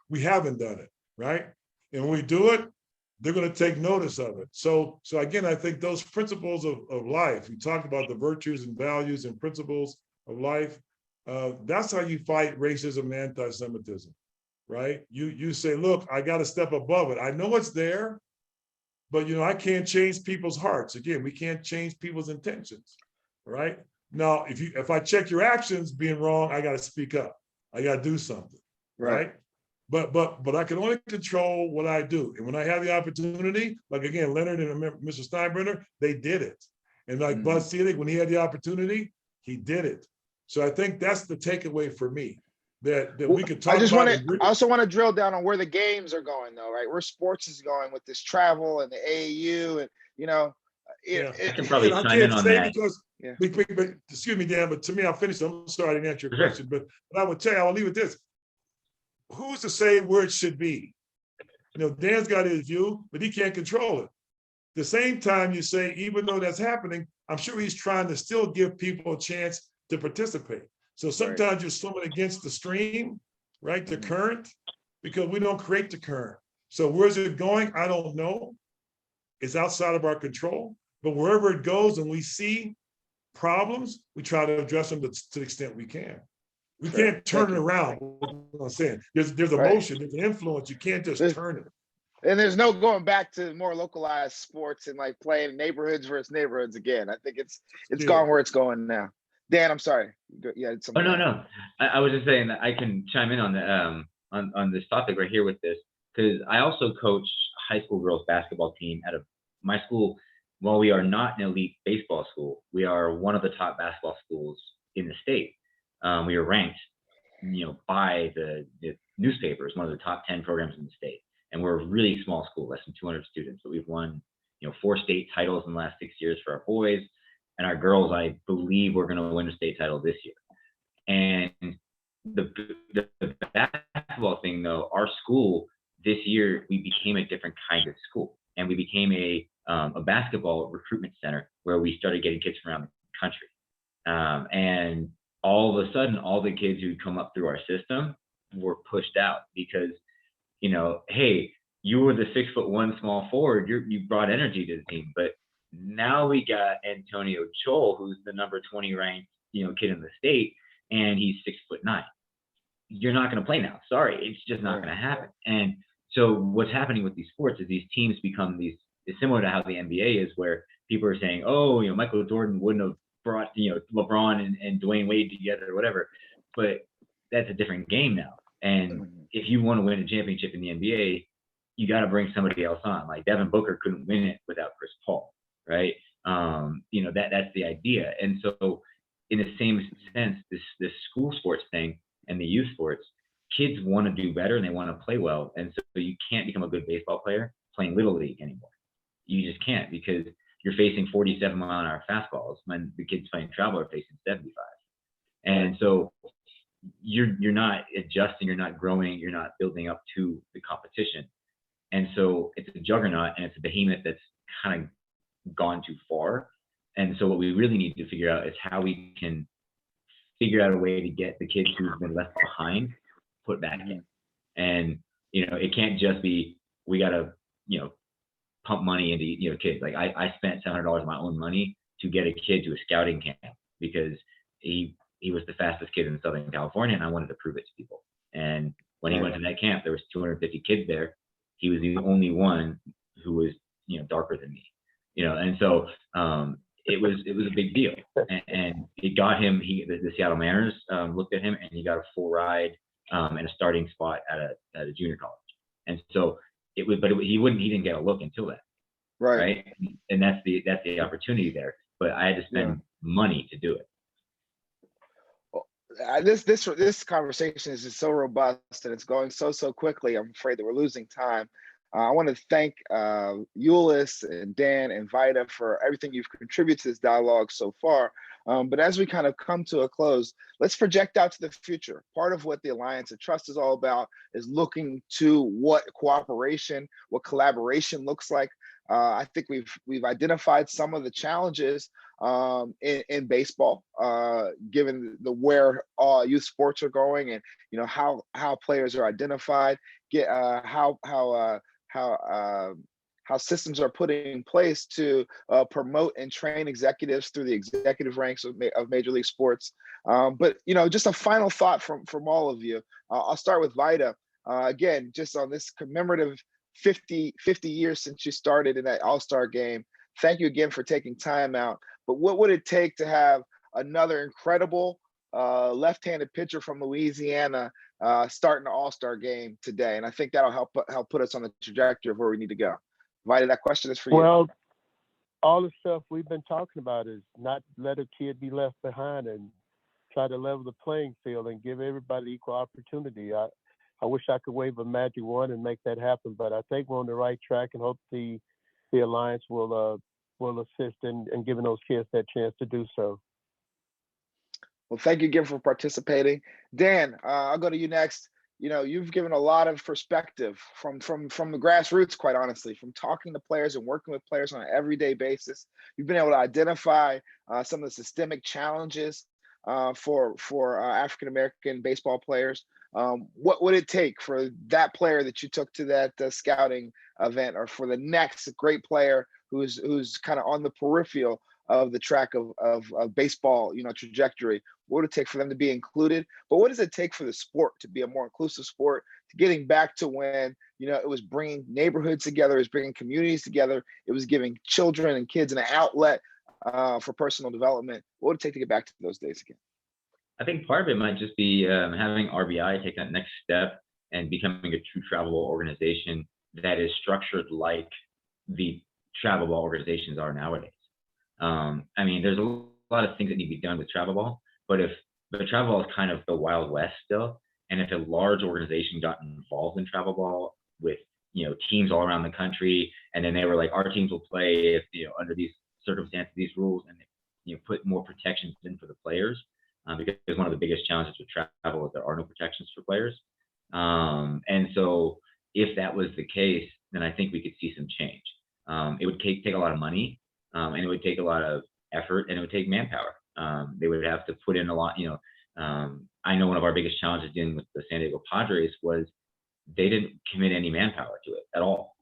we haven't done it, right? And when we do it, they're going to take notice of it. So again, I think those principles of life, we talked about the virtues and values and principles of life. That's how you fight racism and anti-Semitism, right? You say, look, I got to step above it. I know it's there, but I can't change people's hearts. Again, we can't change people's intentions, right? Now, if I check your actions being wrong, I got to speak up. I got to do something, right? But I can only control what I do. And when I have the opportunity, like again, Leonard and Mr. Steinbrenner, they did it. And like Bud Selig, when he had the opportunity, he did it. So I think that's the takeaway for me, that we could talk about. I also want to drill down on where the games are going, though, right? Where sports is going with this travel and the AAU, and I can probably chime in on that. But excuse me, Dan, but to me, I'll finish. I'm sorry I didn't answer your question, but I would tell you, I'll leave it this. Who's to say where it should be? Dan's got his view, but he can't control it. At the same time, you say, even though that's happening, I'm sure he's trying to still give people a chance to participate. So sometimes you're swimming against the stream, right? The current, because we don't create the current. So where's it going? I don't know. It's outside of our control. But wherever it goes and we see problems, we try to address them to the extent we can. We Sure. can't turn Thank it you. around. What I'm saying, there's Right. emotion, there's influence. You can't just turn it. And there's no going back to more localized sports and like playing neighborhoods versus neighborhoods again. I think it's Yeah. gone where it's going now. Dan, I'm sorry. You had Oh, something. no. I was just saying that I can chime in on the on this topic right here with this, because I also coach a high school girls basketball team at my school. While we are not an elite baseball school, we are one of the top basketball schools in the state. We are ranked, by the newspapers, one of the top 10 programs in the state. And we're a really small school, less than 200 students, but we've won, 4 state titles in the last 6 years for our boys. And our girls, I believe we're going to win a state title this year. And the basketball thing, though, our school this year, we became a different kind of school, and we became a basketball recruitment center where we started getting kids from around the country. And all of a sudden, all the kids who come up through our system were pushed out because, hey, you were the 6'1" small forward. You brought energy to the team, but now we got Antonio Chol, who's the number 20 ranked, kid in the state, and he's 6'9". You're not going to play now. Sorry, it's just not going to happen. And so what's happening with these sports is these teams become it's similar to how the NBA is, where people are saying, oh, Michael Jordan wouldn't have brought, LeBron and Dwayne Wade together or whatever, but that's a different game now. And if you want to win a championship in the NBA, you got to bring somebody else on. Like Devin Booker couldn't win it without Chris Paul, right? That's the idea. And so in the same sense, this school sports thing and the youth sports, kids want to do better and they want to play well. And so you can't become a good baseball player playing Little League anymore. You just can't, because you're facing 47-mile-an-hour fastballs when the kids playing travel are facing 75. And so you're not adjusting, you're not growing, you're not building up to the competition. And so it's a juggernaut and it's a behemoth that's kind of gone too far. And so what we really need to figure out is how we can figure out a way to get the kids who've been left behind put back in. And, it can't just be, we got to, pump money into, kids. Like I spent $700 of my own money to get a kid to a scouting camp because he was the fastest kid in Southern California, and I wanted to prove it to people. And when he went to that camp, there was 250 kids there. He was the only one who was, darker than me, and so it was a big deal. And it got him, the Seattle Mariners looked at him, and he got a full ride and a starting spot at a junior college. And so he didn't get a look until that. Right. And that's the opportunity there. But I had to spend money to do it. This conversation is just so robust and it's going so quickly. I'm afraid that we're losing time. I want to thank Ulice and Dan and Vida for everything you've contributed to this dialogue so far. But as we kind of come to a close, let's project out to the future. Part of what the Alliance of Trust is all about is looking to what cooperation, what collaboration looks like. I think we've identified some of the challenges in baseball, given where youth sports are going, and how players are identified, how systems are put in place to promote and train executives through the executive ranks of Major League Sports. But just a final thought from all of you. I'll start with Vida. Again, just on this commemorative 50 years since you started in that All-Star game. Thank you again for taking time out. But what would it take to have another incredible left-handed pitcher from Louisiana starting the All-Star game today? And I think that'll help put us on the trajectory of where we need to go. Vida, that question is for you. Well, all the stuff we've been talking about is not let a kid be left behind and try to level the playing field and give everybody equal opportunity. I wish I could wave a magic wand and make that happen, but I think we're on the right track and hope the Alliance will assist in giving those kids that chance to do so. Well, thank you again for participating. Dan, I'll go to you next. You've given a lot of perspective from the grassroots, quite honestly, from talking to players and working with players on an everyday basis. You've been able to identify some of the systemic challenges for African-American baseball players. What would it take for that player that you took to that scouting event, or for the next great player who's kind of on the peripheral of the track of baseball, trajectory? What would it take for them to be included? But what does it take for the sport to be a more inclusive sport, to getting back to when, it was bringing neighborhoods together, it was bringing communities together, it was giving children and kids an outlet for personal development? What would it take to get back to those days again? I think part of it might just be having RBI take that next step and becoming a true travel ball organization that is structured like the travel ball organizations are nowadays. I mean, there's a lot of things that need to be done with travel ball, but travel ball is kind of the Wild West still. And if a large organization got involved in travel ball with, teams all around the country, and then they were like, our teams will play if, under these circumstances, these rules, and, put more protections in for the players, because one of the biggest challenges with travel is there are no protections for players. And so if that was the case, then I think we could see some change. It would take a lot of money, and it would take a lot of effort, and it would take manpower. They would have to put in a lot, I know one of our biggest challenges dealing with the San Diego Padres was they didn't commit any manpower to it at all.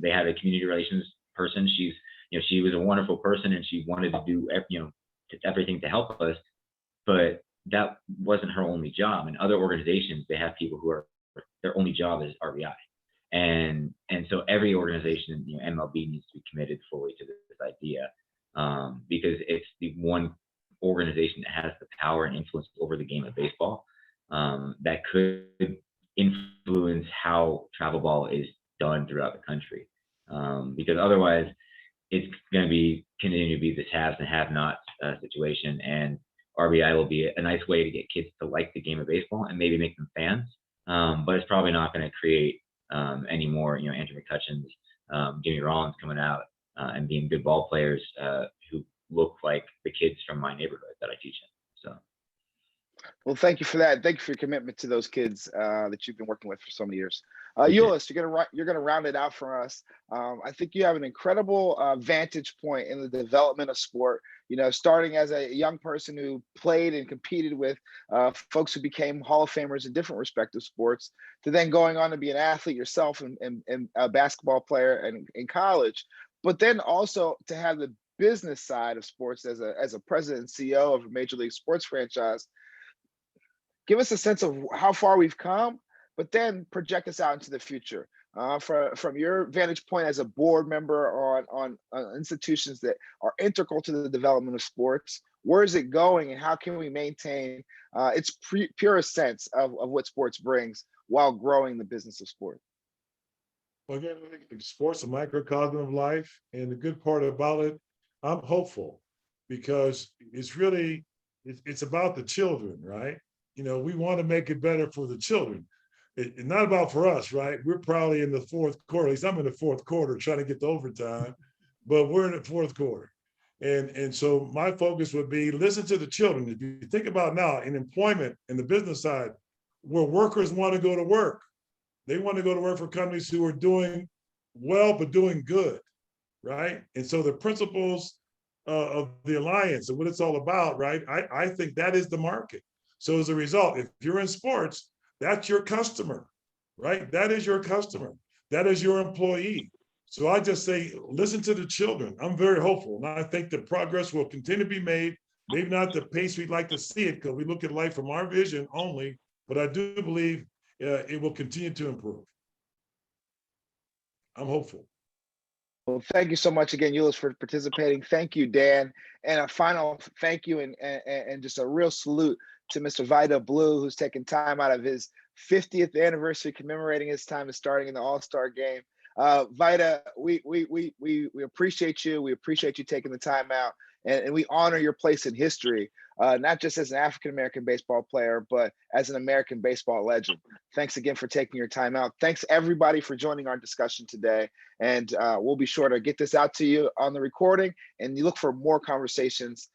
They had a community relations person. She was a wonderful person, and she wanted to do, everything to help us, but that wasn't her only job. In other organizations, they have people who are, their only job is RBI. And so every organization, MLB needs to be committed fully to this idea, because it's the one organization that has the power and influence over the game of baseball, that could influence how travel ball is done throughout the country. Because otherwise it's going to continue to be this haves and have-nots situation, and RBI will be a nice way to get kids to like the game of baseball and maybe make them fans. But it's probably not going to create any more, Andrew McCutcheons, Jimmy Rollins coming out and being good ball players who look like the kids from my neighborhood that I teach in. So. Well, thank you for that. Thank you for your commitment to those kids that you've been working with for so many years. Ulice, you're gonna round it out for us. I think you have an incredible vantage point in the development of sport. Starting as a young person who played and competed with folks who became Hall of Famers in different respective sports, to then going on to be an athlete yourself and a basketball player and in college, but then also to have the business side of sports as a president and CEO of a major league sports franchise. Give us a sense of how far we've come, but then project us out into the future. From your vantage point as a board member on institutions that are integral to the development of sports, where is it going, and how can we maintain its purest sense of what sports brings while growing the business of sport? Well, again, I think sports a microcosm of life, and the good part about it, I'm hopeful, because it's about the children, right? We want to make it better for the children. It's not about for us, right? We're probably in the fourth quarter, at least I'm in the fourth quarter trying to get to overtime, but we're in the fourth quarter. And so my focus would be listen to the children. If you think about now in employment in the business side, where workers want to go to work, they want to go to work for companies who are doing well, but doing good, right? And so the principles of the alliance and what it's all about, right? I think that is the market. So as a result, if you're in sports, that's your customer, right? That is your customer. That is your employee. So I just say, listen to the children. I'm very hopeful. And I think that progress will continue to be made, maybe not the pace we'd like to see it, because we look at life from our vision only, but I do believe it will continue to improve. I'm hopeful. Well, thank you so much again, Ulice, for participating. Thank you, Dan. And a final thank you and just a real salute to Mr. Vida Blue, who's taken time out of his 50th anniversary commemorating his time of starting in the All-Star game. Vida, we appreciate you. We appreciate you taking the time out, and we honor your place in history, not just as an African-American baseball player, but as an American baseball legend. Thanks again for taking your time out. Thanks everybody for joining our discussion today. And we'll be sure to get this out to you on the recording, and you look for more conversations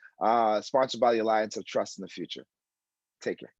sponsored by the Alliance of Trust in the future. Take care.